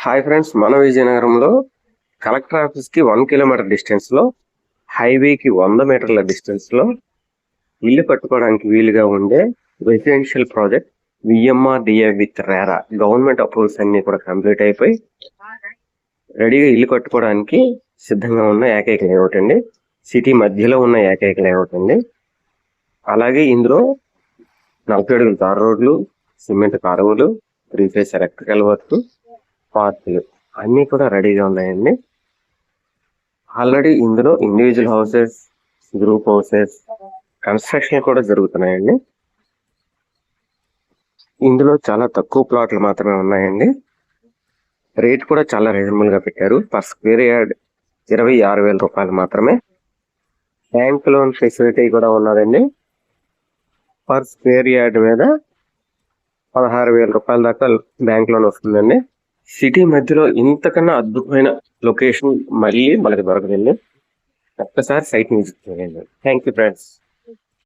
Hi friends, మన విజయనగరంలో collector office కి 1 కిలోమీటర్ డిస్టెన్స్ లో, హైవేకి 100 మీటర్ల డిస్టెన్స్ లో ఇల్లు కట్టుకోవడానికి వీలుగా ఉండే residential project VMRDA with RERA government approvals అన్ని కూడా కంప్లీట్ అయిపోయి రెడీగా ఇల్లు కట్టుకోవడానికి సిద్ధంగా ఉన్న ఏకైక లేఅవుట్ అండి. సిటీ మధ్యలో ఉన్న ఏకైక లేఅవుట్ అండి. అలాగే ఇందులో 40 అడుగుల తార్ రోడ్లు, సిమెంట్ కాలువలు, 3 ఫేస్ ఎలక్ట్రికల్ వర్క్, పార్కులు అన్నీ కూడా రెడీగా ఉన్నాయండి. ఆల్రెడీ ఇందులో individual houses, group houses construction కూడా జరుగుతున్నాయండి. ఇందులో చాలా తక్కువ ప్లాట్లు మాత్రమే ఉన్నాయండి. రేట్ కూడా చాలా రీజనబుల్ గా పెట్టారు. పర్ స్క్వేర్ యార్డ్ 26,000 రూపాయలు మాత్రమే. బ్యాంక్ లోన్ ఫెసిలిటీ కూడా ఉన్నదండి. పర్ స్క్వేర్ యార్డ్ మీద 16,000 రూపాయల దాకా బ్యాంక్ లోన్ వస్తుందండి. సిటీ మధ్యలో ఇంతకన్నా అద్భుతమైన లొకేషన్ మళ్ళీ మనకి దొరకదండి. ఒక్కసారి సైట్ విజిట్ చేయండి. Thank you friends.